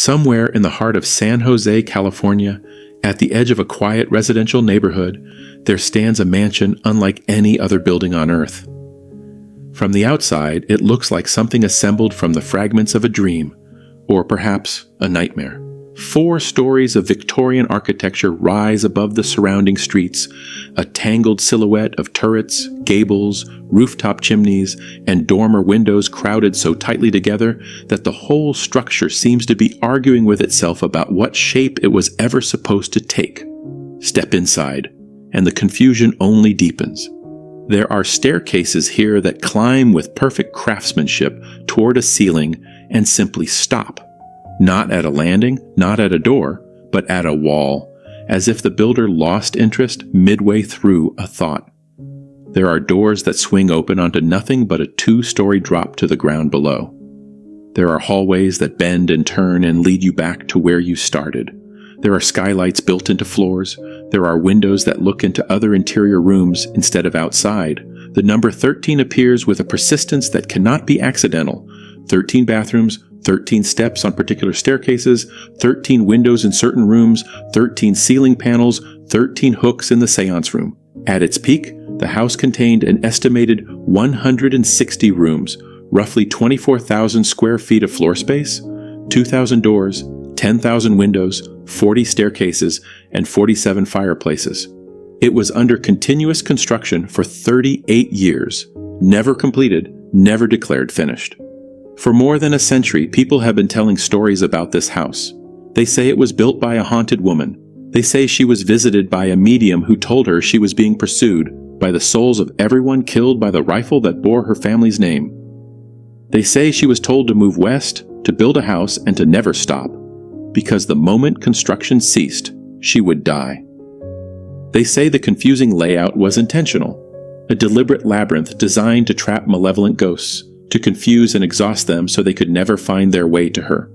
Somewhere in the heart of San Jose, California, at the edge of a quiet residential neighborhood, there stands a mansion unlike any other building on Earth. From the outside, it looks like something assembled from the fragments of a dream, or perhaps a nightmare. 4 stories of Victorian architecture rise above the surrounding streets, a tangled silhouette of turrets, gables, rooftop chimneys, and dormer windows crowded so tightly together that the whole structure seems to be arguing with itself about what shape it was ever supposed to take. Step inside, and the confusion only deepens. There are staircases here that climb with perfect craftsmanship toward a ceiling and simply stop. Not at a landing, not at a door, but at a wall, as if the builder lost interest midway through a thought. There are doors that swing open onto nothing but a 2-story drop to the ground below. There are hallways that bend and turn and lead you back to where you started. There are skylights built into floors. There are windows that look into other interior rooms instead of outside. The number 13 appears with a persistence that cannot be accidental. 13 bathrooms, 13 steps on particular staircases, 13 windows in certain rooms, 13 ceiling panels, 13 hooks in the seance room. At its peak, the house contained an estimated 160 rooms, roughly 24,000 square feet of floor space, 2,000 doors, 10,000 windows, 40 staircases, and 47 fireplaces. It was under continuous construction for 38 years, never completed, never declared finished. For more than a century, people have been telling stories about this house. They say it was built by a haunted woman. They say she was visited by a medium who told her she was being pursued by the souls of everyone killed by the rifle that bore her family's name. They say she was told to move west, to build a house, and to never stop, because the moment construction ceased, she would die. They say the confusing layout was intentional, a deliberate labyrinth designed to trap malevolent ghosts, to confuse and exhaust them so they could never find their way to her.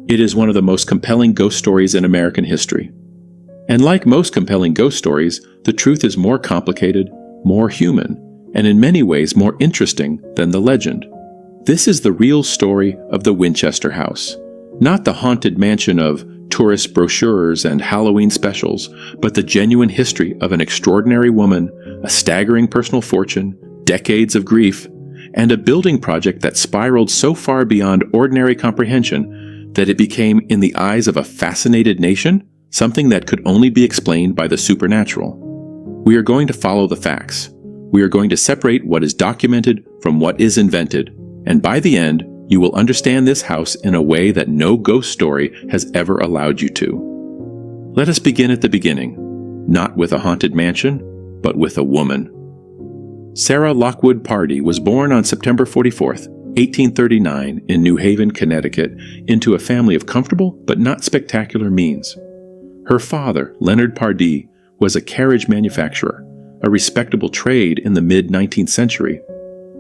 It is one of the most compelling ghost stories in American history. And like most compelling ghost stories, the truth is more complicated, more human, and in many ways more interesting than the legend. This is the real story of the Winchester house. Not the haunted mansion of tourist brochures and Halloween specials, but the genuine history of an extraordinary woman, a staggering personal fortune, decades of grief, and a building project that spiraled so far beyond ordinary comprehension that it became, in the eyes of a fascinated nation, something that could only be explained by the supernatural. We are going to follow the facts. We are going to separate what is documented from what is invented, and by the end, you will understand this house in a way that no ghost story has ever allowed you to. Let us begin at the beginning, not with a haunted mansion, but with a woman. Sarah Lockwood Pardee was born on September 44th, 1839, in New Haven, Connecticut, into a family of comfortable but not spectacular means. Her father, Leonard Pardee, was a carriage manufacturer, a respectable trade in the mid-19th century.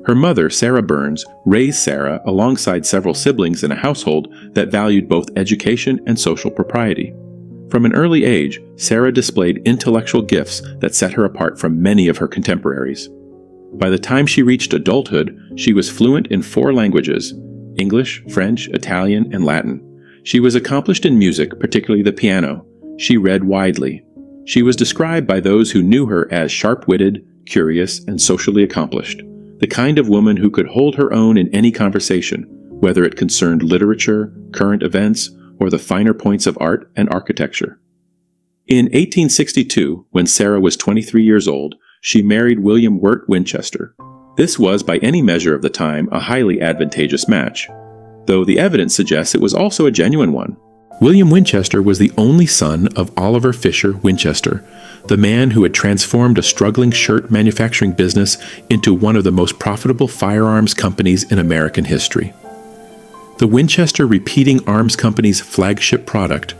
Her mother, Sarah Burns, raised Sarah alongside several siblings in a household that valued both education and social propriety. From an early age, Sarah displayed intellectual gifts that set her apart from many of her contemporaries. By the time she reached adulthood, she was fluent in 4 languages: English, French, Italian, and Latin. She was accomplished in music, particularly the piano. She read widely. She was described by those who knew her as sharp-witted, curious, and socially accomplished, the kind of woman who could hold her own in any conversation, whether it concerned literature, current events, or the finer points of art and architecture. In 1862, when Sarah was 23 years old, she married William Wirt Winchester. This was, by any measure of the time, a highly advantageous match, though the evidence suggests it was also a genuine one. William Winchester was the only son of Oliver Fisher Winchester, the man who had transformed a struggling shirt manufacturing business into one of the most profitable firearms companies in American history. The Winchester Repeating Arms Company's flagship product,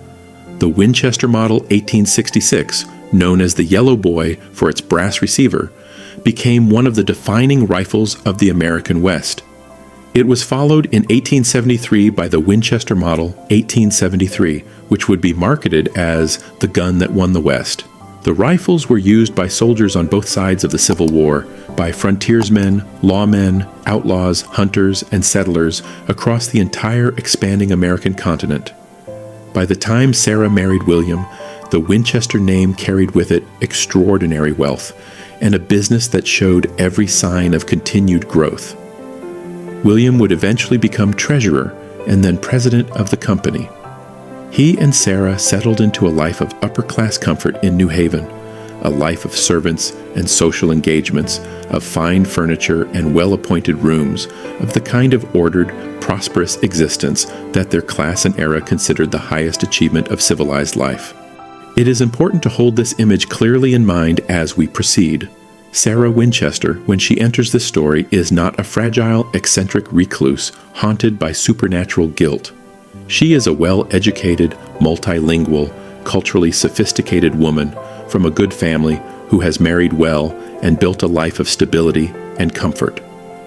the Winchester Model 1866, known as the Yellow Boy for its brass receiver, became one of the defining rifles of the American West. It was followed in 1873 by the Winchester Model 1873, which would be marketed as the gun that won the West. The rifles were used by soldiers on both sides of the Civil War, by frontiersmen, lawmen, outlaws, hunters, and settlers across the entire expanding American continent. By the time Sarah married William, the Winchester name carried with it extraordinary wealth and a business that showed every sign of continued growth. William would eventually become treasurer and then president of the company. He and Sarah settled into a life of upper-class comfort in New Haven, a life of servants and social engagements, of fine furniture and well-appointed rooms, of the kind of ordered, prosperous existence that their class and era considered the highest achievement of civilized life. It is important to hold this image clearly in mind as we proceed. Sarah Winchester, when she enters this story, is not a fragile, eccentric recluse haunted by supernatural guilt. She is a well-educated, multilingual, culturally sophisticated woman from a good family who has married well and built a life of stability and comfort.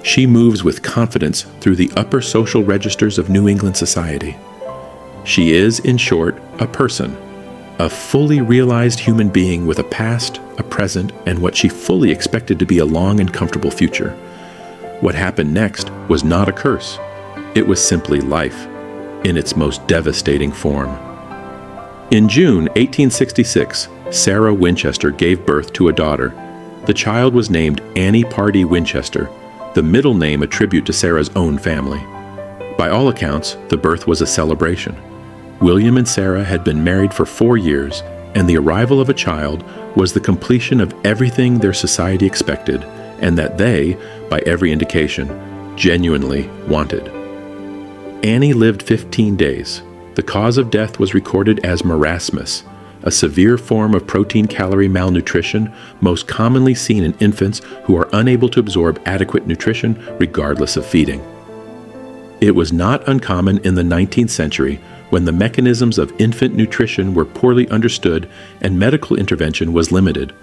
She moves with confidence through the upper social registers of New England society. She is, in short, a person, a fully realized human being with a past, a present, and what she fully expected to be a long and comfortable future. What happened next was not a curse. It was simply life, in its most devastating form. In June 1866, Sarah Winchester gave birth to a daughter. The child was named Annie Pardee Winchester, the middle name a tribute to Sarah's own family. By all accounts, the birth was a celebration. William and Sarah had been married for 4 years, and the arrival of a child was the completion of everything their society expected, and that they, by every indication, genuinely wanted. Annie lived 15 days. The cause of death was recorded as marasmus, a severe form of protein-calorie malnutrition most commonly seen in infants who are unable to absorb adequate nutrition regardless of feeding. It was not uncommon in the 19th century, when the mechanisms of infant nutrition were poorly understood and medical intervention was limited.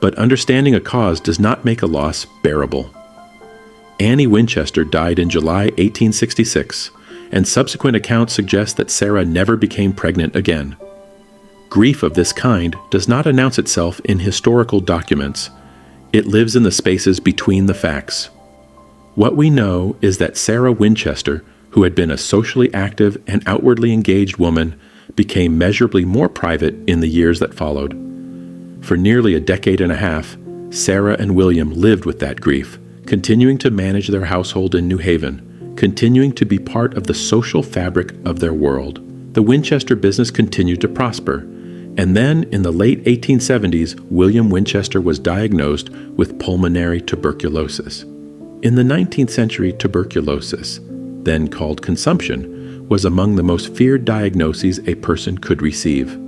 But understanding a cause does not make a loss bearable. Annie Winchester died in July 1866, and subsequent accounts suggest that Sarah never became pregnant again. Grief of this kind does not announce itself in historical documents. It lives in the spaces between the facts. What we know is that Sarah Winchester, who had been a socially active and outwardly engaged woman, became measurably more private in the years that followed. For nearly a decade and a half, Sarah and William lived with that grief, continuing to manage their household in New Haven, continuing to be part of the social fabric of their world. The Winchester business continued to prosper, and then in the late 1870s, William Winchester was diagnosed with pulmonary tuberculosis. In the 19th century, tuberculosis, then called consumption, was among the most feared diagnoses a person could receive.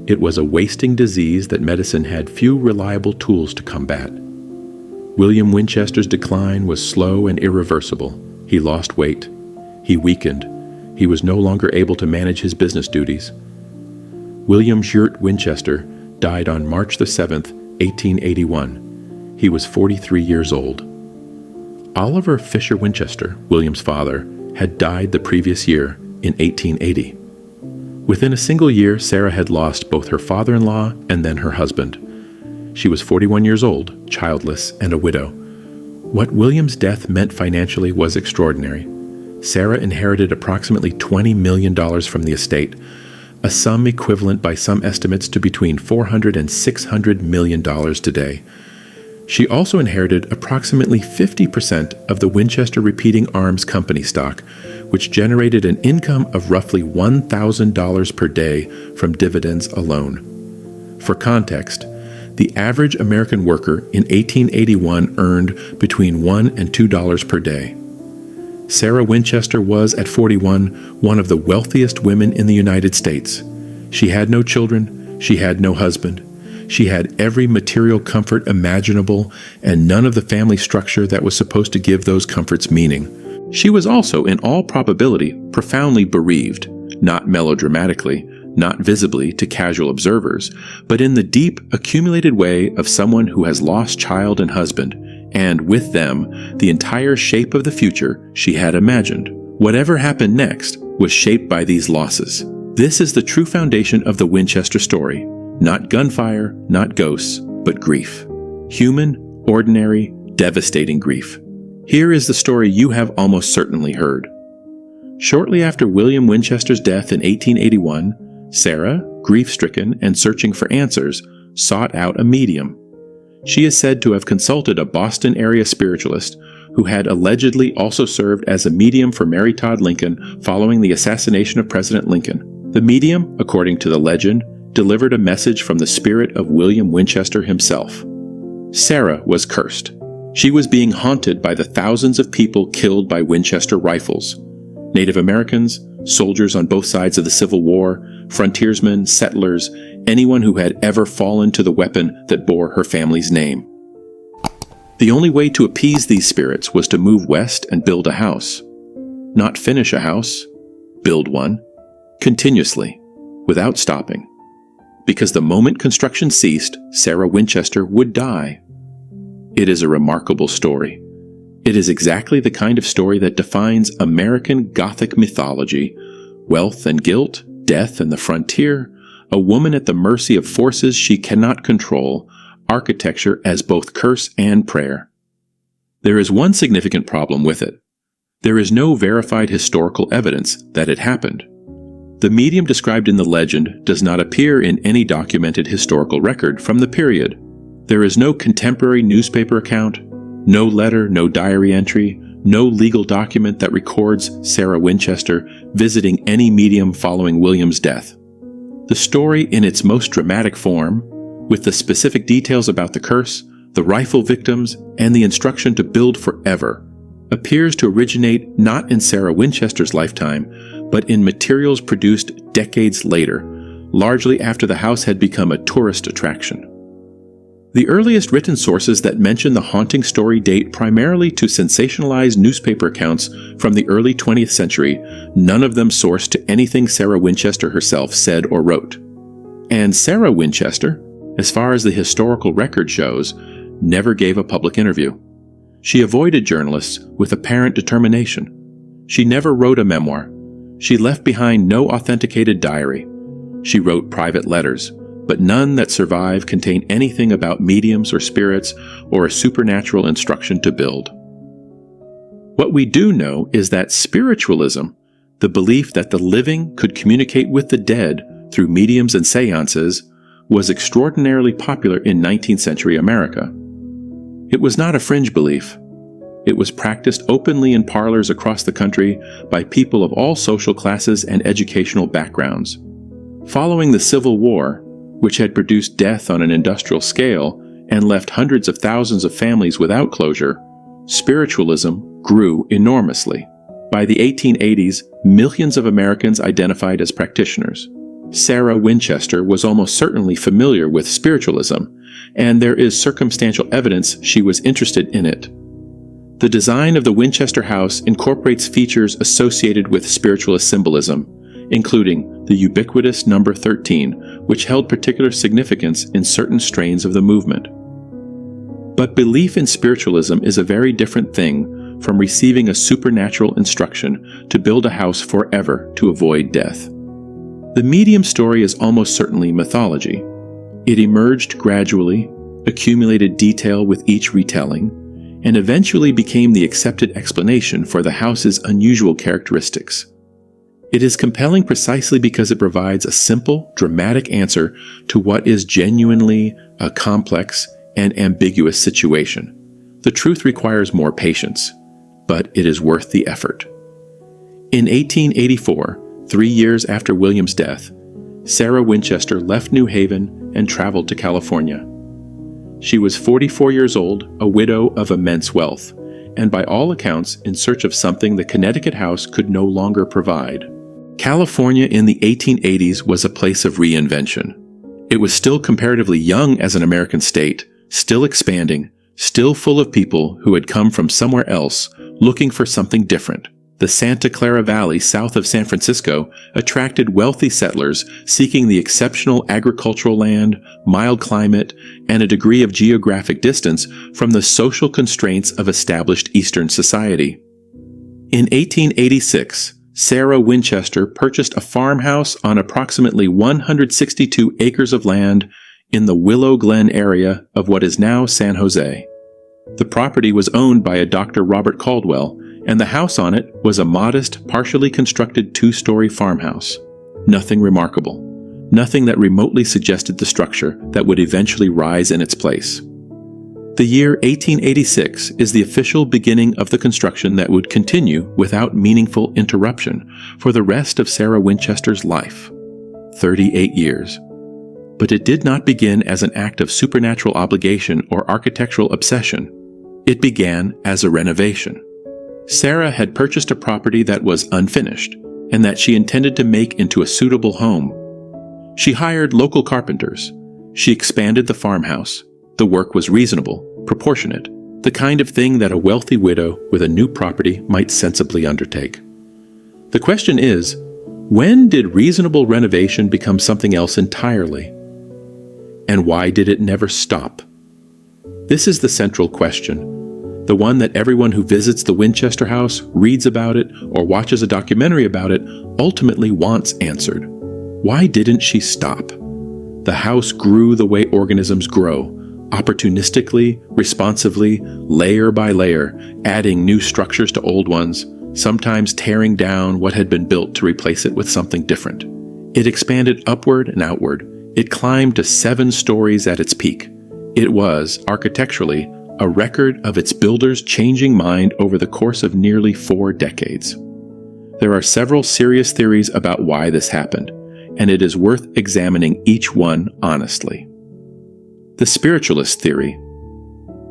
It was a wasting disease that medicine had few reliable tools to combat. William Winchester's decline was slow and irreversible. He lost weight. He weakened. He was no longer able to manage his business duties. William Gert Winchester died on March the 7th, 1881. He was 43 years old. Oliver Fisher Winchester, William's father, had died the previous year in 1880. Within a single year, Sarah had lost both her father-in-law and then her husband. She was 41 years old, childless, and a widow. What William's death meant financially was extraordinary. Sarah inherited approximately $20 million from the estate, a sum equivalent by some estimates to between $400 and $600 million today. She also inherited approximately 50% of the Winchester Repeating Arms Company stock, which generated an income of roughly $1,000 per day from dividends alone. For context, the average American worker in 1881 earned between $1 and $2 per day. Sarah Winchester was, at 41, one of the wealthiest women in the United States. She had no children, she had no husband. She had every material comfort imaginable and none of the family structure that was supposed to give those comforts meaning. She was also, in all probability, profoundly bereaved, not melodramatically, not visibly to casual observers, but in the deep, accumulated way of someone who has lost child and husband, and with them, the entire shape of the future she had imagined. Whatever happened next was shaped by these losses. This is the true foundation of the Winchester story. Not gunfire, not ghosts, but grief. Human, ordinary, devastating grief. Here is the story you have almost certainly heard. Shortly after William Winchester's death in 1881, Sarah, grief-stricken and searching for answers, sought out a medium. She is said to have consulted a Boston-area spiritualist who had allegedly also served as a medium for Mary Todd Lincoln following the assassination of President Lincoln. The medium, according to the legend, delivered a message from the spirit of William Winchester himself. Sarah was cursed. She was being haunted by the thousands of people killed by Winchester rifles. Native Americans, soldiers on both sides of the Civil War, frontiersmen, settlers, anyone who had ever fallen to the weapon that bore her family's name. The only way to appease these spirits was to move west and build a house. Not finish a house, build one, continuously, without stopping. Because the moment construction ceased, Sarah Winchester would die. It is a remarkable story. It is exactly the kind of story that defines American Gothic mythology: wealth and guilt, death and the frontier, a woman at the mercy of forces she cannot control, architecture as both curse and prayer. There is one significant problem with it. There is no verified historical evidence that it happened. The medium described in the legend does not appear in any documented historical record from the period. There is no contemporary newspaper account, no letter, no diary entry, no legal document that records Sarah Winchester visiting any medium following William's death. The story in its most dramatic form, with the specific details about the curse, the rifle victims, and the instruction to build forever, appears to originate not in Sarah Winchester's lifetime, but in materials produced decades later, largely after the house had become a tourist attraction. The earliest written sources that mention the haunting story date primarily to sensationalized newspaper accounts from the early 20th century, none of them sourced to anything Sarah Winchester herself said or wrote. And Sarah Winchester, as far as the historical record shows, never gave a public interview. She avoided journalists with apparent determination. She never wrote a memoir. She left behind no authenticated diary. She wrote private letters, but none that survive contain anything about mediums or spirits or a supernatural instruction to build. What we do know is that spiritualism, the belief that the living could communicate with the dead through mediums and seances, was extraordinarily popular in 19th century America. It was not a fringe belief. It was practiced openly in parlors across the country by people of all social classes and educational backgrounds. Following the Civil War, which had produced death on an industrial scale and left hundreds of thousands of families without closure, spiritualism grew enormously. By the 1880s, millions of Americans identified as practitioners. Sarah Winchester was almost certainly familiar with spiritualism, and there is circumstantial evidence she was interested in it. The design of the Winchester house incorporates features associated with spiritualist symbolism, including the ubiquitous number 13, which held particular significance in certain strains of the movement. But belief in spiritualism is a very different thing from receiving a supernatural instruction to build a house forever to avoid death. The medium story is almost certainly mythology. It emerged gradually, accumulated detail with each retelling, and eventually became the accepted explanation for the house's unusual characteristics. It is compelling precisely because it provides a simple, dramatic answer to what is genuinely a complex and ambiguous situation. The truth requires more patience, but it is worth the effort. In 1884, 3 years after William's death, Sarah Winchester left New Haven and traveled to California. She was 44 years old, a widow of immense wealth, and by all accounts in search of something the Connecticut house could no longer provide. California in the 1880s was a place of reinvention. It was still comparatively young as an American state, still expanding, still full of people who had come from somewhere else looking for something different. The Santa Clara Valley south of San Francisco attracted wealthy settlers seeking the exceptional agricultural land, mild climate, and a degree of geographic distance from the social constraints of established Eastern society. In 1886, Sarah Winchester purchased a farmhouse on approximately 162 acres of land in the Willow Glen area of what is now San Jose. The property was owned by a Dr. Robert Caldwell and the house on it was a modest, partially constructed two-story farmhouse. Nothing remarkable. Nothing that remotely suggested the structure that would eventually rise in its place. The year 1886 is the official beginning of the construction that would continue without meaningful interruption for the rest of Sarah Winchester's life. 38 years. But it did not begin as an act of supernatural obligation or architectural obsession. It began as a renovation. Sarah had purchased a property that was unfinished and that she intended to make into a suitable home. She hired local carpenters. She expanded the farmhouse. The work was reasonable, proportionate, the kind of thing that a wealthy widow with a new property might sensibly undertake. The question is, when did reasonable renovation become something else entirely? And why did it never stop? This is the central question, the one that everyone who visits the Winchester house, reads about it, or watches a documentary about it ultimately wants answered. Why didn't she stop? The house grew the way organisms grow, opportunistically, responsively, layer by layer, adding new structures to old ones, sometimes tearing down what had been built to replace it with something different. It expanded upward and outward. It climbed to 7 stories at its peak. It was, architecturally, a record of its builder's changing mind over the course of nearly 4 decades. There are several serious theories about why this happened, and it is worth examining each one honestly. The spiritualist theory.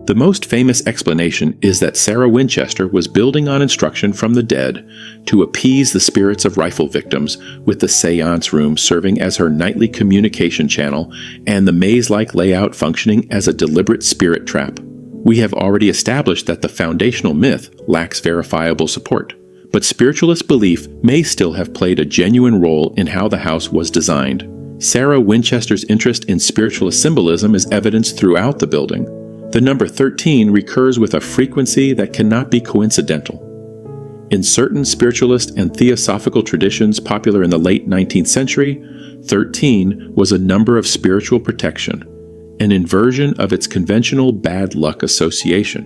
The most famous explanation is that Sarah Winchester was building on instruction from the dead to appease the spirits of rifle victims, with the seance room serving as her nightly communication channel and the maze-like layout functioning as a deliberate spirit trap. We have already established that the foundational myth lacks verifiable support, but spiritualist belief may still have played a genuine role in how the house was designed. Sarah Winchester's interest in spiritualist symbolism is evidenced throughout the building. The number 13 recurs with a frequency that cannot be coincidental. In certain spiritualist and theosophical traditions popular in the late 19th century, 13 was a number of spiritual protection, an inversion of its conventional bad luck association.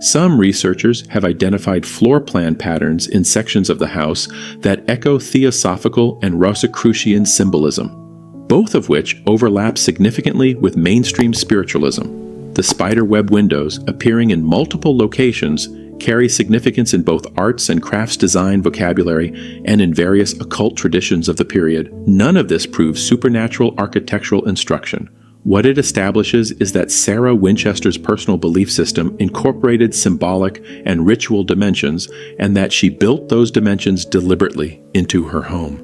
Some researchers have identified floor plan patterns in sections of the house that echo theosophical and Rosicrucian symbolism, both of which overlap significantly with mainstream spiritualism. The spiderweb windows, appearing in multiple locations, carry significance in both arts and crafts design vocabulary and in various occult traditions of the period. None of this proves supernatural architectural instruction. What it establishes is that Sarah Winchester's personal belief system incorporated symbolic and ritual dimensions, and that she built those dimensions deliberately into her home.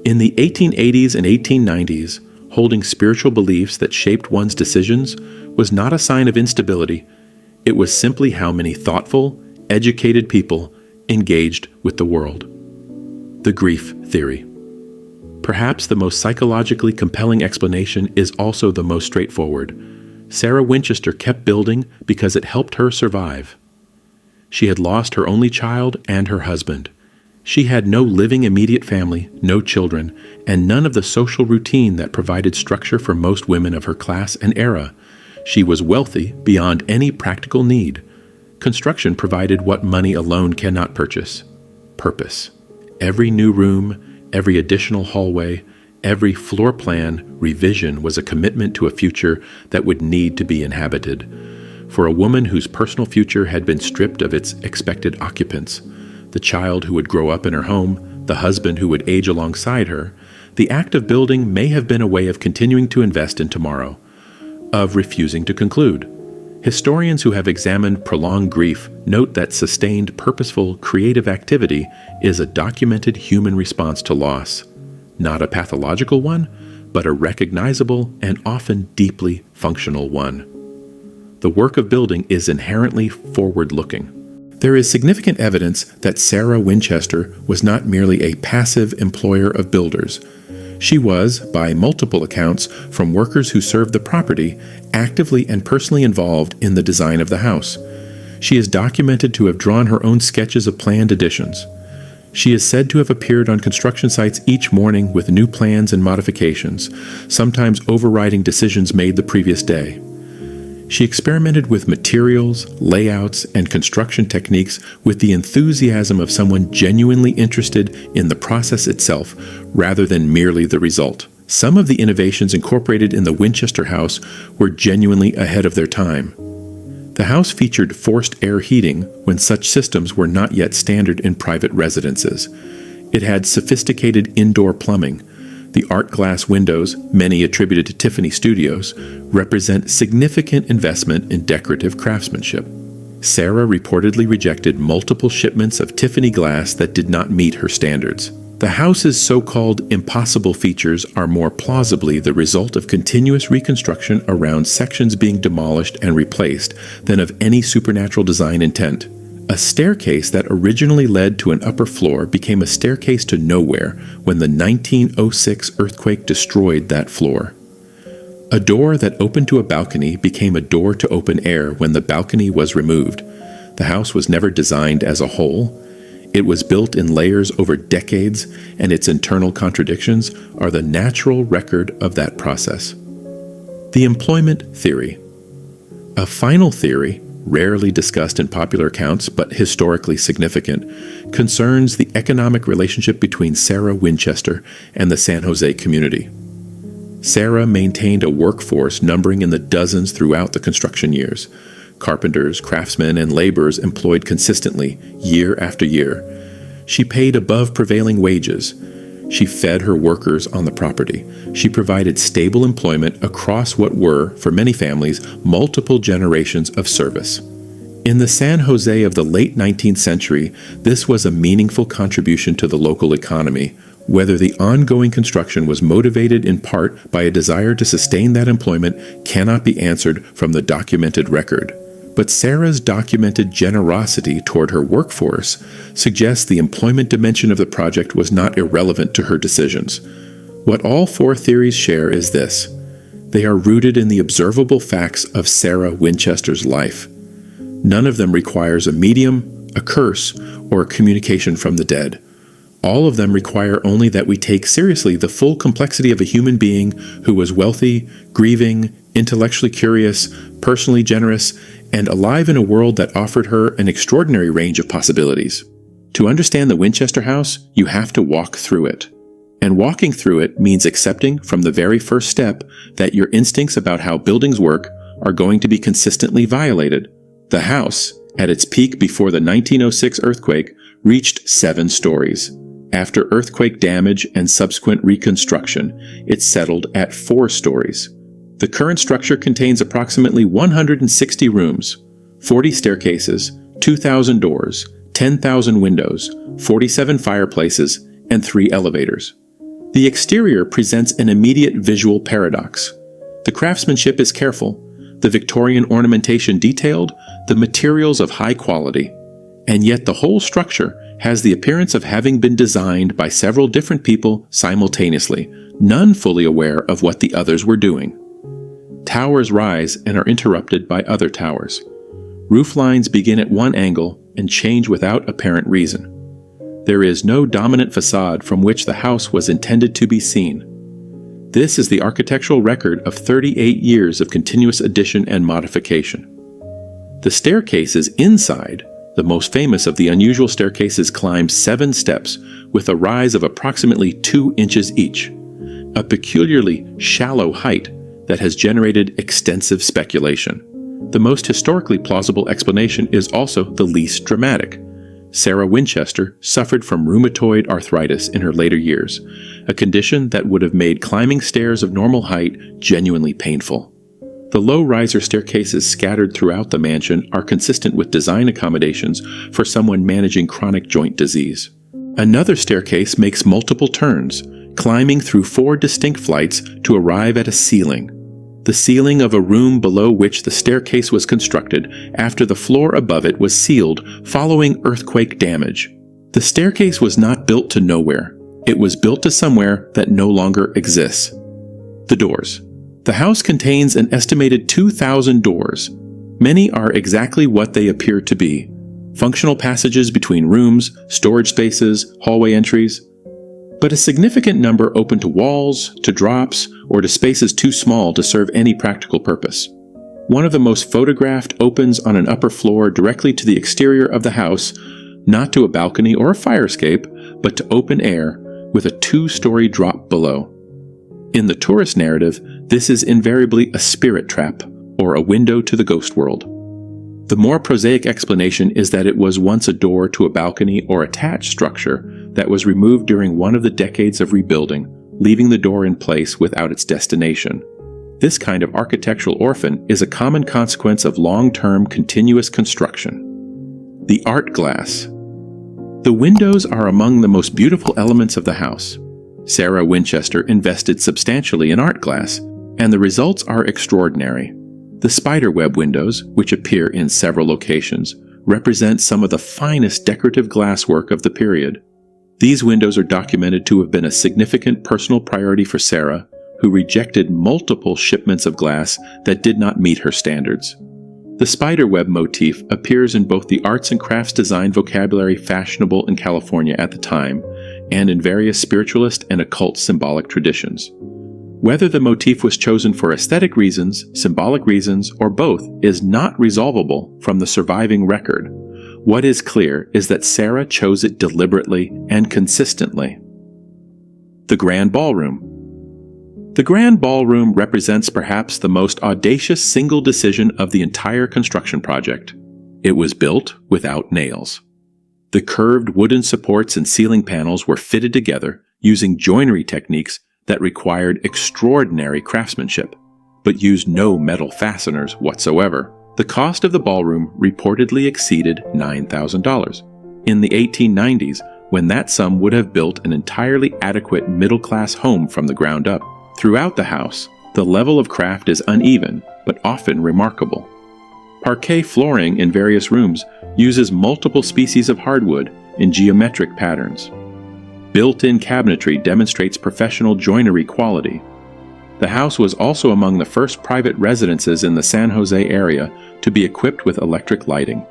In the 1880s and 1890s, holding spiritual beliefs that shaped one's decisions was not a sign of instability. It was simply how many thoughtful, educated people engaged with the world. The grief theory. Perhaps the most psychologically compelling explanation is also the most straightforward. Sarah Winchester kept building because it helped her survive. She had lost her only child and her husband. She had no living immediate family, no children, and none of the social routine that provided structure for most women of her class and era. She was wealthy beyond any practical need. Construction provided what money alone cannot purchase: purpose. Every new room, every additional hallway, every floor plan revision was a commitment to a future that would need to be inhabited. For a woman whose personal future had been stripped of its expected occupants, the child who would grow up in her home, the husband who would age alongside her, the act of building may have been a way of continuing to invest in tomorrow, of refusing to conclude. Historians who have examined prolonged grief note that sustained, purposeful, creative activity is a documented human response to loss, not a pathological one, but a recognizable and often deeply functional one. The work of building is inherently forward-looking. There is significant evidence that Sarah Winchester was not merely a passive employer of builders. She was, by multiple accounts from workers who served the property, actively and personally involved in the design of the house. She is documented to have drawn her own sketches of planned additions. She is said to have appeared on construction sites each morning with new plans and modifications, sometimes overriding decisions made the previous day. She experimented with materials, layouts, and construction techniques with the enthusiasm of someone genuinely interested in the process itself rather than merely the result. Some of the innovations incorporated in the Winchester house were genuinely ahead of their time. The house featured forced air heating when such systems were not yet standard in private residences. It had sophisticated indoor plumbing. The art glass windows, many attributed to Tiffany Studios, represent significant investment in decorative craftsmanship. Sarah reportedly rejected multiple shipments of Tiffany glass that did not meet her standards. The house's so-called impossible features are more plausibly the result of continuous reconstruction around sections being demolished and replaced than of any supernatural design intent. A staircase that originally led to an upper floor became a staircase to nowhere when the 1906 earthquake destroyed that floor. A door that opened to a balcony became a door to open air when the balcony was removed. The house was never designed as a whole. It was built in layers over decades, and its internal contradictions are the natural record of that process. The employment theory. A final theory, rarely discussed in popular accounts but historically significant, concerns the economic relationship between Sarah Winchester and the San Jose community. Sarah maintained a workforce numbering in the dozens throughout the construction years. Carpenters, craftsmen, and laborers employed consistently, year after year. She paid above prevailing wages. She fed her workers on the property. She provided stable employment across what were, for many families, multiple generations of service. In the San Jose of the late 19th century, this was a meaningful contribution to the local economy. Whether the ongoing construction was motivated in part by a desire to sustain that employment cannot be answered from the documented record. But Sarah's documented generosity toward her workforce suggests the employment dimension of the project was not irrelevant to her decisions. What all four theories share is this: they are rooted in the observable facts of Sarah Winchester's life. None of them requires a medium, a curse, or a communication from the dead. All of them require only that we take seriously the full complexity of a human being who was wealthy, grieving, intellectually curious, personally generous, and alive in a world that offered her an extraordinary range of possibilities. To understand the Winchester house, you have to walk through it. And walking through it means accepting from the very first step that your instincts about how buildings work are going to be consistently violated. The house, at its peak before the 1906 earthquake, reached 7 stories. After earthquake damage and subsequent reconstruction, it settled at 4 stories. The current structure contains approximately 160 rooms, 40 staircases, 2,000 doors, 10,000 windows, 47 fireplaces, and 3 elevators. The exterior presents an immediate visual paradox. The craftsmanship is careful, the Victorian ornamentation detailed, the materials of high quality, and yet the whole structure has the appearance of having been designed by several different people simultaneously, none fully aware of what the others were doing. Towers rise and are interrupted by other towers. Roof lines begin at one angle and change without apparent reason. There is no dominant facade from which the house was intended to be seen. This is the architectural record of 38 years of continuous addition and modification. The staircases inside, the most famous of the unusual staircases, climb 7 steps with a rise of approximately 2 inches each, a peculiarly shallow height that has generated extensive speculation. The most historically plausible explanation is also the least dramatic. Sarah Winchester suffered from rheumatoid arthritis in her later years, a condition that would have made climbing stairs of normal height genuinely painful. The low-riser staircases scattered throughout the mansion are consistent with design accommodations for someone managing chronic joint disease. Another staircase makes multiple turns, climbing through 4 distinct flights to arrive at a ceiling. The ceiling of a room below which the staircase was constructed after the floor above it was sealed following earthquake damage. The staircase was not built to nowhere. It was built to somewhere that no longer exists. The doors. The house contains an estimated 2,000 doors. Many are exactly what they appear to be: functional passages between rooms, storage spaces, hallway entries. But a significant number open to walls, to drops, or to spaces too small to serve any practical purpose. One of the most photographed opens on an upper floor directly to the exterior of the house, not to a balcony or a fire escape, but to open air, with a 2-story drop below. In the tourist narrative, this is invariably a spirit trap, or a window to the ghost world. The more prosaic explanation is that it was once a door to a balcony or attached structure that was removed during one of the decades of rebuilding, leaving the door in place without its destination. This kind of architectural orphan is a common consequence of long-term continuous construction. The art glass. The windows are among the most beautiful elements of the house. Sarah Winchester invested substantially in art glass, and the results are extraordinary. The spiderweb windows, which appear in several locations, represent some of the finest decorative glasswork of the period. These windows are documented to have been a significant personal priority for Sarah, who rejected multiple shipments of glass that did not meet her standards. The spiderweb motif appears in both the arts and crafts design vocabulary fashionable in California at the time, and in various spiritualist and occult symbolic traditions. Whether the motif was chosen for aesthetic reasons, symbolic reasons, or both is not resolvable from the surviving record. What is clear is that Sarah chose it deliberately and consistently. The Grand Ballroom. The Grand Ballroom represents perhaps the most audacious single decision of the entire construction project. It was built without nails. The curved wooden supports and ceiling panels were fitted together using joinery techniques that required extraordinary craftsmanship, but used no metal fasteners whatsoever. The cost of the ballroom reportedly exceeded $9,000. In the 1890s, when that sum would have built an entirely adequate middle-class home from the ground up. Throughout the house, the level of craft is uneven, but often remarkable. Parquet flooring in various rooms uses multiple species of hardwood in geometric patterns. Built-in cabinetry demonstrates professional joinery quality. The house was also among the first private residences in the San Jose area to be equipped with electric lighting.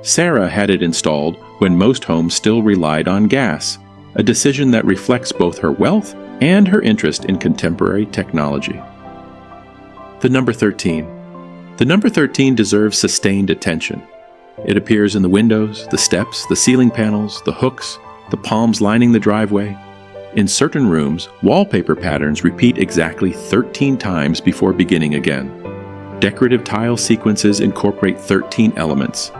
Sarah had it installed when most homes still relied on gas, a decision that reflects both her wealth and her interest in contemporary technology. The number 13. The number 13 deserves sustained attention. It appears in the windows, the steps, the ceiling panels, the hooks, the palms lining the driveway. In certain rooms, wallpaper patterns repeat exactly 13 times before beginning again. Decorative tile sequences incorporate 13 elements.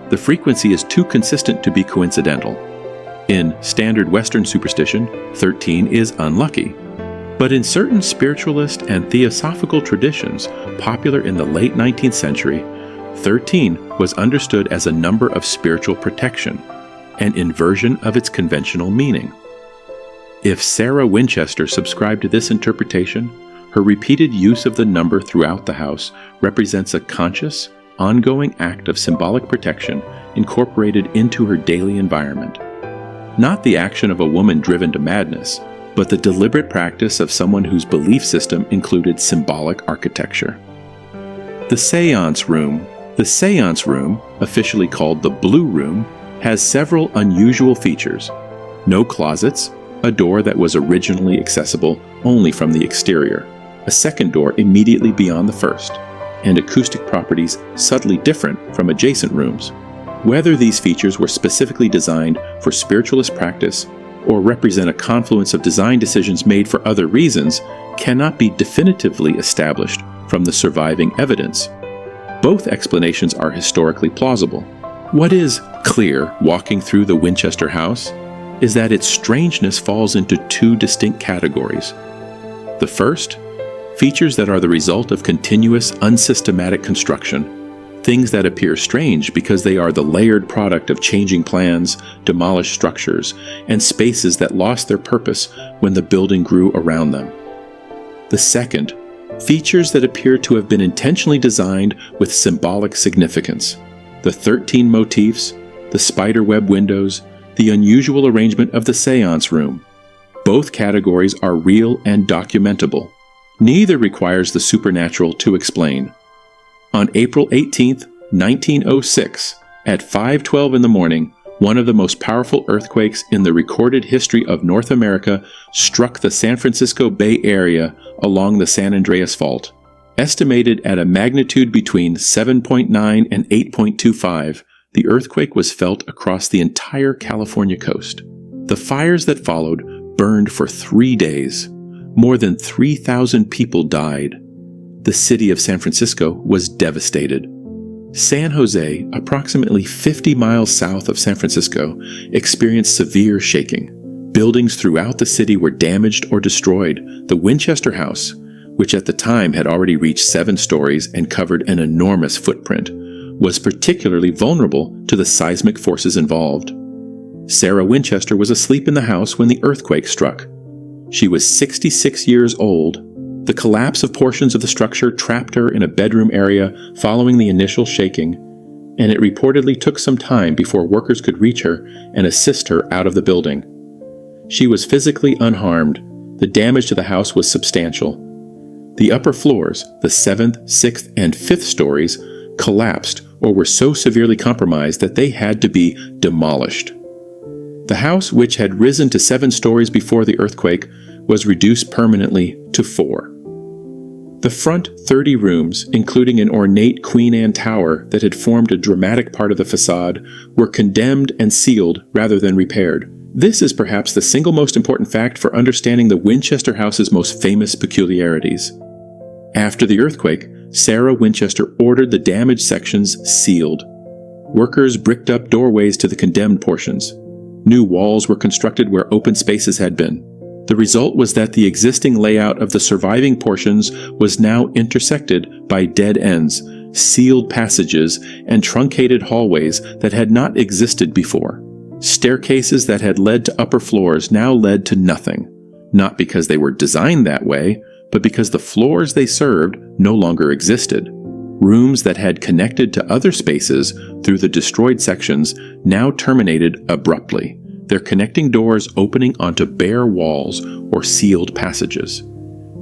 The frequency is too consistent to be coincidental. In standard Western superstition, 13 is unlucky. But in certain spiritualist and theosophical traditions popular in the late 19th century, 13 was understood as a number of spiritual protection, an inversion of its conventional meaning. If Sarah Winchester subscribed to this interpretation, her repeated use of the number throughout the house represents a conscious, ongoing act of symbolic protection incorporated into her daily environment. Not the action of a woman driven to madness, but the deliberate practice of someone whose belief system included symbolic architecture. The Seance Room. The Seance Room, officially called the Blue Room, has several unusual features. No closets, a door that was originally accessible only from the exterior, a second door immediately beyond the first, and acoustic properties subtly different from adjacent rooms. Whether these features were specifically designed for spiritualist practice or represent a confluence of design decisions made for other reasons cannot be definitively established from the surviving evidence. Both explanations are historically plausible. What is clear walking through the Winchester house is that its strangeness falls into two distinct categories. The first, features that are the result of continuous, unsystematic construction. Things that appear strange because they are the layered product of changing plans, demolished structures, and spaces that lost their purpose when the building grew around them. The second, features that appear to have been intentionally designed with symbolic significance. The 13 motifs, the spiderweb windows, the unusual arrangement of the seance room. Both categories are real and documentable. Neither requires the supernatural to explain. On April 18, 1906, at 5:12 in the morning, one of the most powerful earthquakes in the recorded history of North America struck the San Francisco Bay Area along the San Andreas Fault, Estimated at a magnitude between 7.9 and 8.25, the earthquake was felt across the entire California coast. The fires that followed burned for 3 days. More than 3,000 people died. The city of San Francisco was devastated. San Jose, approximately 50 miles south of San Francisco, experienced severe shaking. Buildings throughout the city were damaged or destroyed. The Winchester House, which at the time had already reached 7 stories and covered an enormous footprint, was particularly vulnerable to the seismic forces involved. Sarah Winchester was asleep in the house when the earthquake struck. She was 66 years old. The collapse of portions of the structure trapped her in a bedroom area following the initial shaking, and it reportedly took some time before workers could reach her and assist her out of the building. She was physically unharmed. The damage to the house was substantial. The upper floors, the 7th, 6th, and 5th stories, collapsed or were so severely compromised that they had to be demolished. The house, which had risen to 7 stories before the earthquake, was reduced permanently to 4. The front 30 rooms, including an ornate Queen Anne tower that had formed a dramatic part of the facade, were condemned and sealed rather than repaired. This is perhaps the single most important fact for understanding the Winchester House's most famous peculiarities. After the earthquake, Sarah Winchester ordered the damaged sections sealed. Workers bricked up doorways to the condemned portions. New walls were constructed where open spaces had been. The result was that the existing layout of the surviving portions was now intersected by dead ends, sealed passages, and truncated hallways that had not existed before. Staircases that had led to upper floors now led to nothing, not because they were designed that way, but because the floors they served no longer existed. Rooms that had connected to other spaces through the destroyed sections now terminated abruptly, their connecting doors opening onto bare walls or sealed passages.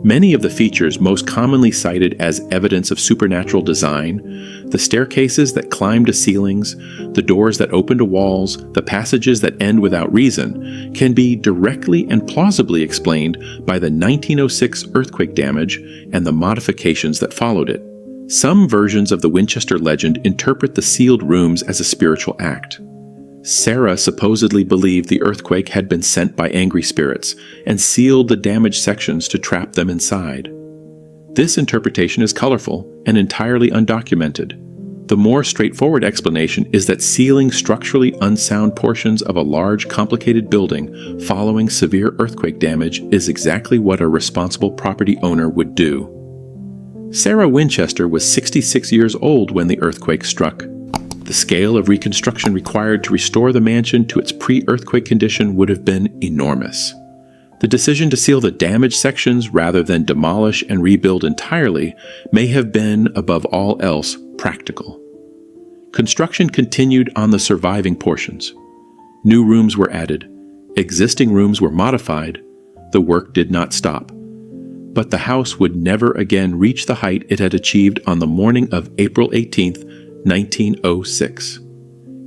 Many of the features most commonly cited as evidence of supernatural design, the staircases that climb to ceilings, the doors that open to walls, the passages that end without reason, can be directly and plausibly explained by the 1906 earthquake damage and the modifications that followed it. Some versions of the Winchester legend interpret the sealed rooms as a spiritual act. Sarah supposedly believed the earthquake had been sent by angry spirits and sealed the damaged sections to trap them inside. This interpretation is colorful and entirely undocumented. The more straightforward explanation is that sealing structurally unsound portions of a large, complicated building following severe earthquake damage is exactly what a responsible property owner would do. Sarah Winchester was 66 years old when the earthquake struck. The scale of reconstruction required to restore the mansion to its pre-earthquake condition would have been enormous. The decision to seal the damaged sections rather than demolish and rebuild entirely may have been, above all else, practical. Construction continued on the surviving portions. New rooms were added. Existing rooms were modified. The work did not stop. But the house would never again reach the height it had achieved on the morning of April 18th, 1906.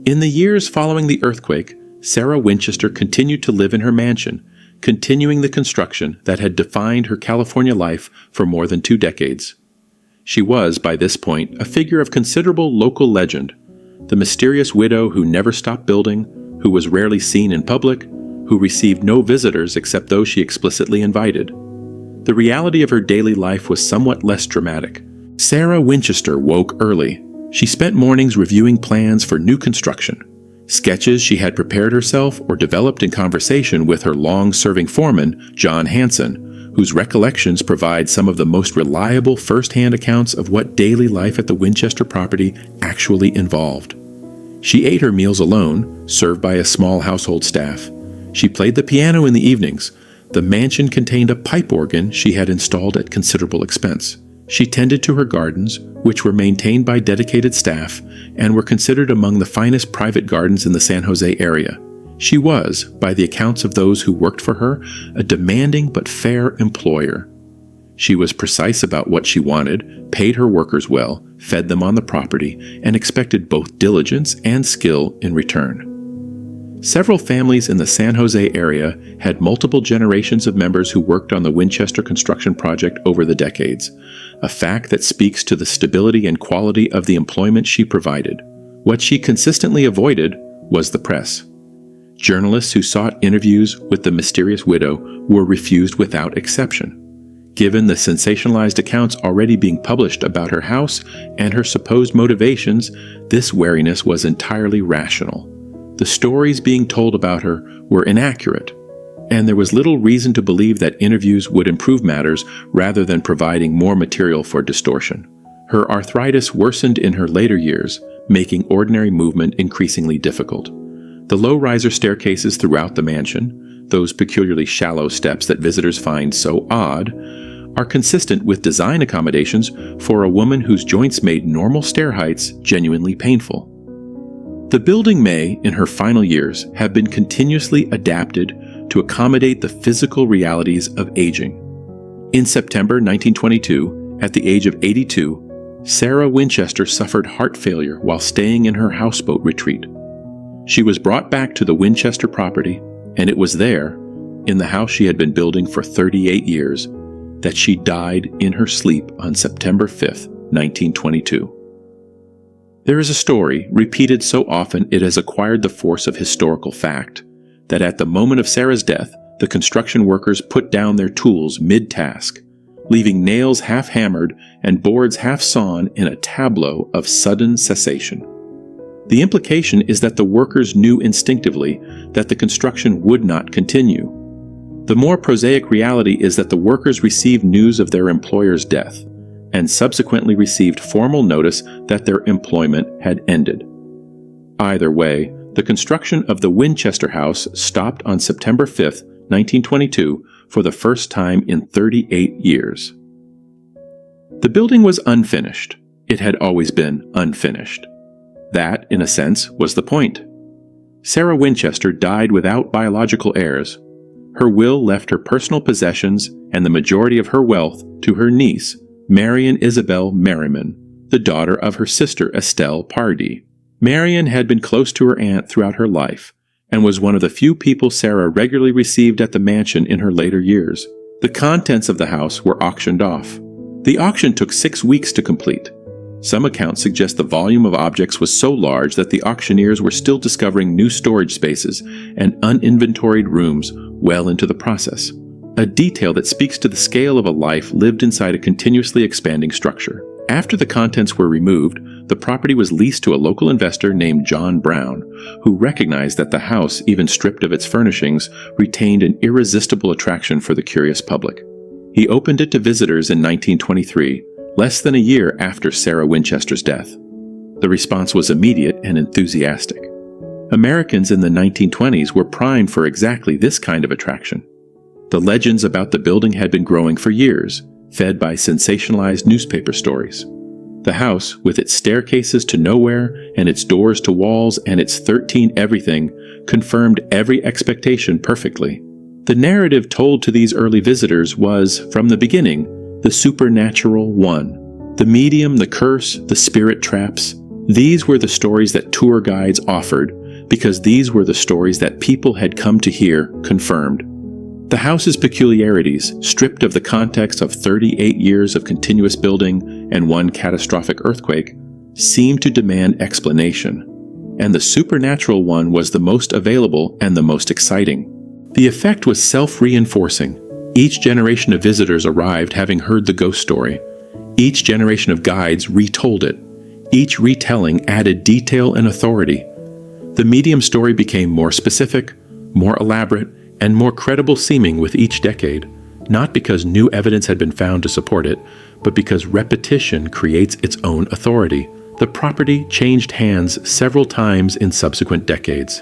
In the years following the earthquake, Sarah Winchester continued to live in her mansion, continuing the construction that had defined her California life for more than 2 decades. She was, by this point, a figure of considerable local legend, the mysterious widow who never stopped building, who was rarely seen in public, who received no visitors except those she explicitly invited. The reality of her daily life was somewhat less dramatic. Sarah Winchester woke early. She spent mornings reviewing plans for new construction, sketches she had prepared herself or developed in conversation with her long-serving foreman, John Hanson, whose recollections provide some of the most reliable first-hand accounts of what daily life at the Winchester property actually involved. She ate her meals alone, served by a small household staff. She played the piano in the evenings. The mansion contained a pipe organ she had installed at considerable expense. She tended to her gardens, which were maintained by dedicated staff and were considered among the finest private gardens in the San Jose area. She was, by the accounts of those who worked for her, a demanding but fair employer. She was precise about what she wanted, paid her workers well, fed them on the property, and expected both diligence and skill in return. Several families in the San Jose area had multiple generations of members who worked on the Winchester construction project over the decades, a fact that speaks to the stability and quality of the employment she provided. What she consistently avoided was the press. Journalists who sought interviews with the mysterious widow were refused without exception. Given the sensationalized accounts already being published about her house and her supposed motivations, this wariness was entirely rational. The stories being told about her were inaccurate, and there was little reason to believe that interviews would improve matters rather than providing more material for distortion. Her arthritis worsened in her later years, making ordinary movement increasingly difficult. The low-riser staircases throughout the mansion, those peculiarly shallow steps that visitors find so odd, are consistent with design accommodations for a woman whose joints made normal stair heights genuinely painful. The building may, in her final years, have been continuously adapted to accommodate the physical realities of aging. In September 1922, at the age of 82, Sarah Winchester suffered heart failure while staying in her houseboat retreat. She was brought back to the Winchester property, and it was there, in the house she had been building for 38 years, that she died in her sleep on September 5, 1922. There is a story, repeated so often it has acquired the force of historical fact, that at the moment of Sarah's death, the construction workers put down their tools mid-task, leaving nails half-hammered and boards half-sawn in a tableau of sudden cessation. The implication is that the workers knew instinctively that the construction would not continue. The more prosaic reality is that the workers received news of their employer's death, and subsequently received formal notice that their employment had ended. Either way, the construction of the Winchester House stopped on September 5, 1922, for the first time in 38 years. The building was unfinished. It had always been unfinished. That, in a sense, was the point. Sarah Winchester died without biological heirs. Her will left her personal possessions and the majority of her wealth to her niece, Marion Isabel Merriman, the daughter of her sister Estelle Pardee. Marion had been close to her aunt throughout her life, and was one of the few people Sarah regularly received at the mansion in her later years. The contents of the house were auctioned off. The auction took 6 weeks to complete. Some accounts suggest the volume of objects was so large that the auctioneers were still discovering new storage spaces and uninventoried rooms well into the process, a detail that speaks to the scale of a life lived inside a continuously expanding structure. After the contents were removed, the property was leased to a local investor named John Brown, who recognized that the house, even stripped of its furnishings, retained an irresistible attraction for the curious public. He opened it to visitors in 1923, less than a year after Sarah Winchester's death. The response was immediate and enthusiastic. Americans in the 1920s were primed for exactly this kind of attraction. The legends about the building had been growing for years, fed by sensationalized newspaper stories. The house, with its staircases to nowhere and its doors to walls and its 13 everything, confirmed every expectation perfectly. The narrative told to these early visitors was, from the beginning, the supernatural one. The medium, the curse, the spirit traps. These were the stories that tour guides offered, because these were the stories that people had come to hear confirmed. The house's peculiarities, stripped of the context of 38 years of continuous building and one catastrophic earthquake, seemed to demand explanation, and the supernatural one was the most available and the most exciting. The effect was self-reinforcing. Each generation of visitors arrived having heard the ghost story. Each generation of guides retold it. Each retelling added detail and authority. The medium story became more specific, more elaborate, and more credible seeming with each decade, not because new evidence had been found to support it, but because repetition creates its own authority. The property changed hands several times in subsequent decades.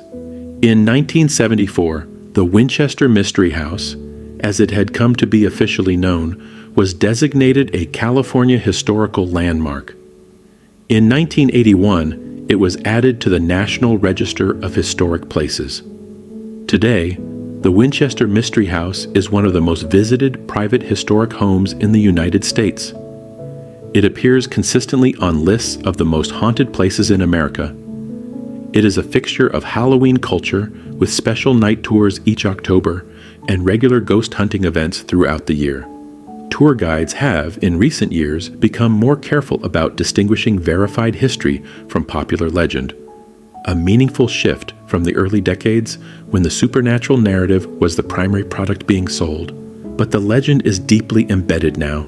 In 1974, the Winchester Mystery House, as it had come to be officially known, was designated a California Historical Landmark. In 1981, it was added to the National Register of Historic Places. Today, the Winchester Mystery House is one of the most visited private historic homes in the United States. It appears consistently on lists of the most haunted places in America. It is a fixture of Halloween culture with special night tours each October and regular ghost hunting events throughout the year. Tour guides have, in recent years, become more careful about distinguishing verified history from popular legend. A meaningful shift from the early decades when the supernatural narrative was the primary product being sold. But the legend is deeply embedded now.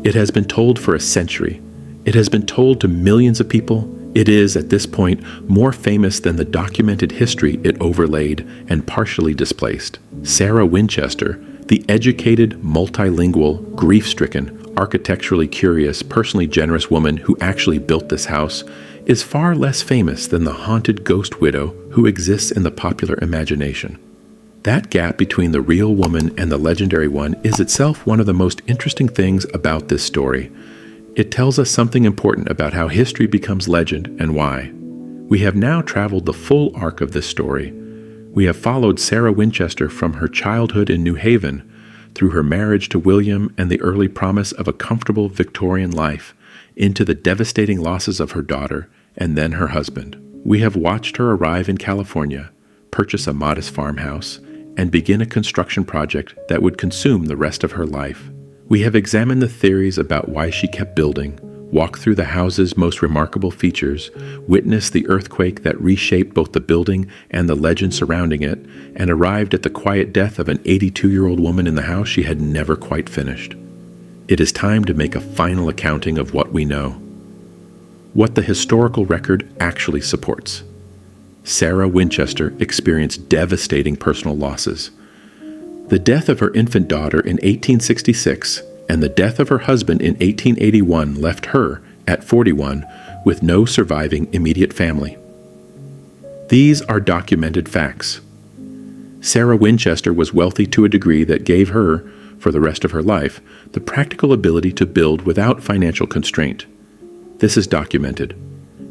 It has been told for a century. It has been told to millions of people. It is, at this point, more famous than the documented history it overlaid and partially displaced. Sarah Winchester, the educated, multilingual, grief-stricken, architecturally curious, personally generous woman who actually built this house, is far less famous than the haunted ghost widow who exists in the popular imagination. That gap between the real woman and the legendary one is itself one of the most interesting things about this story. It tells us something important about how history becomes legend and why. We have now traveled the full arc of this story. We have followed Sarah Winchester from her childhood in New Haven, through her marriage to William and the early promise of a comfortable Victorian life, into the devastating losses of her daughter and then her husband. We have watched her arrive in California, purchase a modest farmhouse, and begin a construction project that would consume the rest of her life. We have examined the theories about why she kept building, walked through the house's most remarkable features, witnessed the earthquake that reshaped both the building and the legend surrounding it, and arrived at the quiet death of an 82-year-old woman in the house she had never quite finished. It is time to make a final accounting of what we know. What the historical record actually supports. Sarah Winchester experienced devastating personal losses. The death of her infant daughter in 1866 and the death of her husband in 1881 left her, at 41, with no surviving immediate family. These are documented facts. Sarah Winchester was wealthy to a degree that gave her, for the rest of her life, the practical ability to build without financial constraint. This is documented.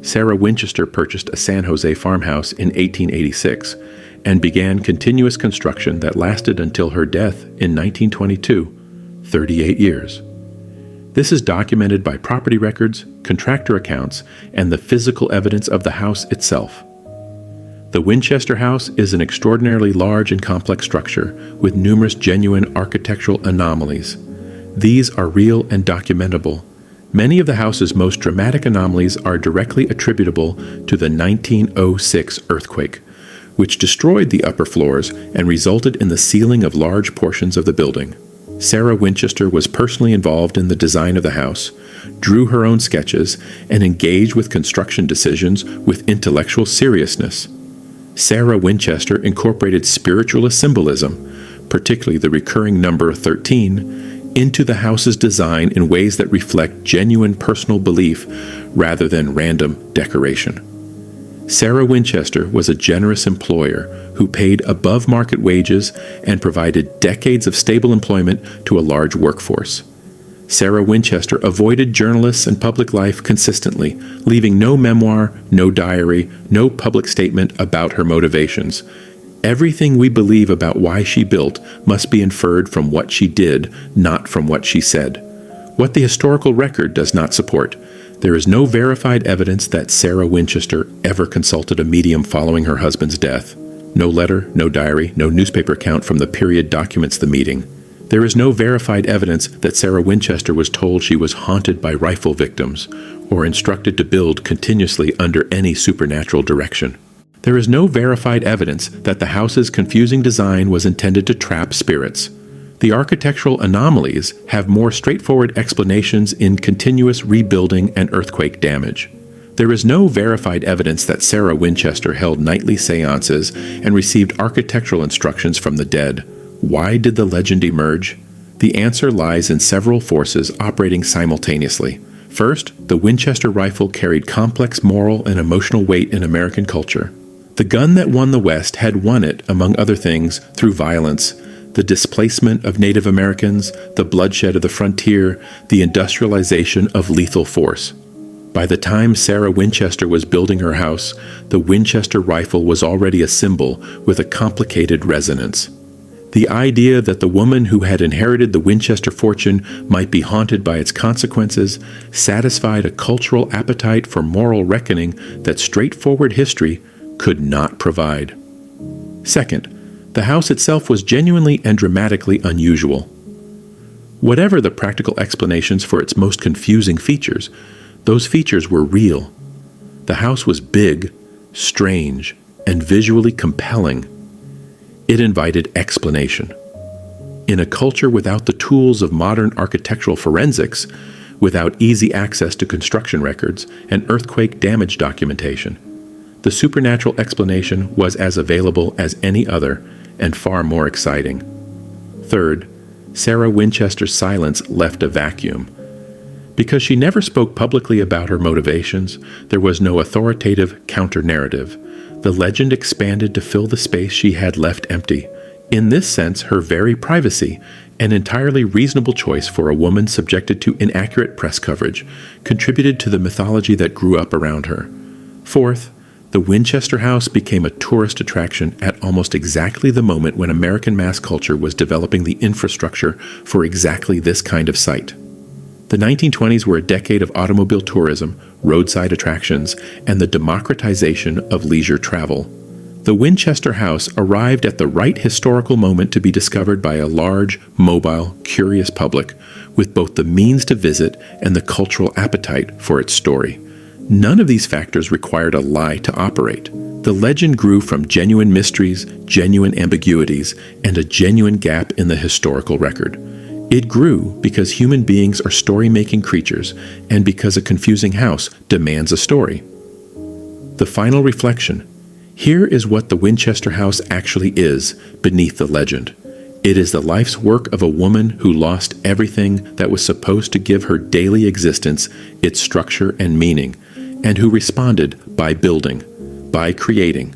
Sarah Winchester purchased a San Jose farmhouse in 1886 and began continuous construction that lasted until her death in 1922, 38 years. This is documented by property records, contractor accounts, and the physical evidence of the house itself. The Winchester House is an extraordinarily large and complex structure with numerous genuine architectural anomalies. These are real and documentable. Many of the house's most dramatic anomalies are directly attributable to the 1906 earthquake, which destroyed the upper floors and resulted in the sealing of large portions of the building. Sarah Winchester was personally involved in the design of the house, drew her own sketches, and engaged with construction decisions with intellectual seriousness. Sarah Winchester incorporated spiritualist symbolism, particularly the recurring number 13, into the house's design in ways that reflect genuine personal belief rather than random decoration. Sarah Winchester was a generous employer who paid above-market wages and provided decades of stable employment to a large workforce. Sarah Winchester avoided journalists and public life consistently, leaving no memoir, no diary, no public statement about her motivations. Everything we believe about why she built must be inferred from what she did, not from what she said. What the historical record does not support. There is no verified evidence that Sarah Winchester ever consulted a medium following her husband's death. No letter, no diary, no newspaper account from the period documents the meeting. There is no verified evidence that Sarah Winchester was told she was haunted by rifle victims or instructed to build continuously under any supernatural direction. There is no verified evidence that the house's confusing design was intended to trap spirits. The architectural anomalies have more straightforward explanations in continuous rebuilding and earthquake damage. There is no verified evidence that Sarah Winchester held nightly seances and received architectural instructions from the dead. Why did the legend emerge? The answer lies in several forces operating simultaneously. First, the Winchester rifle carried complex moral and emotional weight in American culture. The gun that won the West had won it, among other things, through violence, the displacement of Native Americans, the bloodshed of the frontier, the industrialization of lethal force. By the time Sarah Winchester was building her house, the Winchester rifle was already a symbol with a complicated resonance. The idea that the woman who had inherited the Winchester fortune might be haunted by its consequences satisfied a cultural appetite for moral reckoning that straightforward history, could not provide. Second, the house itself was genuinely and dramatically unusual. Whatever the practical explanations for its most confusing features, those features were real. The house was big, strange, and visually compelling. It invited explanation. In a culture without the tools of modern architectural forensics, without easy access to construction records and earthquake damage documentation, the supernatural explanation was as available as any other and far more exciting. Third, Sarah Winchester's silence left a vacuum. Because she never spoke publicly about her motivations, there was no authoritative counter-narrative. The legend expanded to fill the space she had left empty. In this sense, her very privacy, an entirely reasonable choice for a woman subjected to inaccurate press coverage, contributed to the mythology that grew up around her. Fourth, the Winchester House became a tourist attraction at almost exactly the moment when American mass culture was developing the infrastructure for exactly this kind of site. The 1920s were a decade of automobile tourism, roadside attractions, and the democratization of leisure travel. The Winchester House arrived at the right historical moment to be discovered by a large, mobile, curious public, with both the means to visit and the cultural appetite for its story. None of these factors required a lie to operate. The legend grew from genuine mysteries, genuine ambiguities, and a genuine gap in the historical record. It grew because human beings are story-making creatures, and because a confusing house demands a story. The final reflection. Here is what the Winchester House actually is beneath the legend. It is the life's work of a woman who lost everything that was supposed to give her daily existence its structure and meaning, and who responded by building, by creating,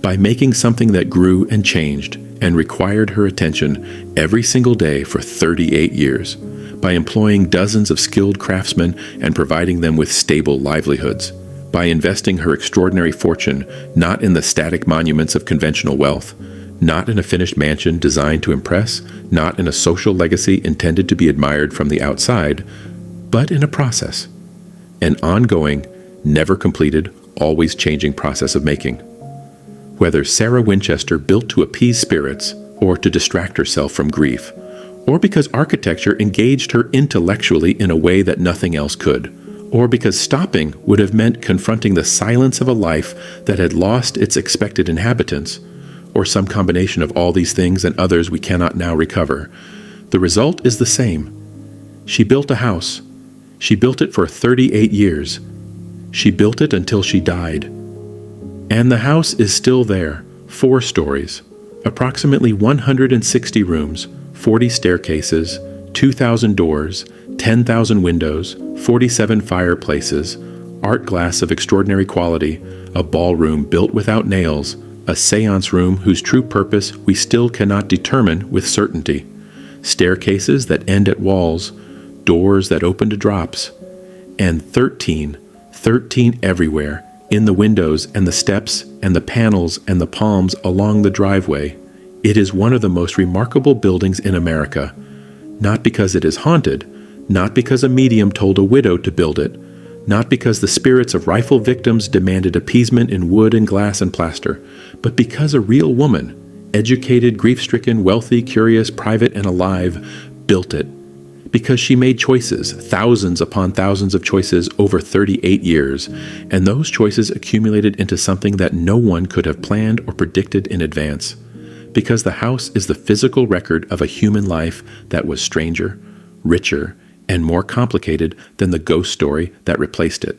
by making something that grew and changed and required her attention every single day for 38 years, by employing dozens of skilled craftsmen and providing them with stable livelihoods, by investing her extraordinary fortune not in the static monuments of conventional wealth, not in a finished mansion designed to impress, not in a social legacy intended to be admired from the outside, but in a process, an ongoing, never completed, always changing process of making. Whether Sarah Winchester built to appease spirits, or to distract herself from grief, or because architecture engaged her intellectually in a way that nothing else could, or because stopping would have meant confronting the silence of a life that had lost its expected inhabitants, or some combination of all these things and others we cannot now recover, the result is the same. She built a house. She built it for 38 years. She built it until she died. And the house is still there, 4 stories, approximately 160 rooms, 40 staircases, 2,000 doors, 10,000 windows, 47 fireplaces, art glass of extraordinary quality, a ballroom built without nails, a seance room whose true purpose we still cannot determine with certainty, staircases that end at walls, doors that open to drops, and 13 everywhere, in the windows and the steps and the panels and the palms along the driveway. It is one of the most remarkable buildings in America, not because it is haunted, not because a medium told a widow to build it, not because the spirits of rifle victims demanded appeasement in wood and glass and plaster, but because a real woman, educated, grief-stricken, wealthy, curious, private, and alive, built it. Because she made choices, thousands upon thousands of choices over 38 years, and those choices accumulated into something that no one could have planned or predicted in advance. Because the house is the physical record of a human life that was stranger, richer, and more complicated than the ghost story that replaced it.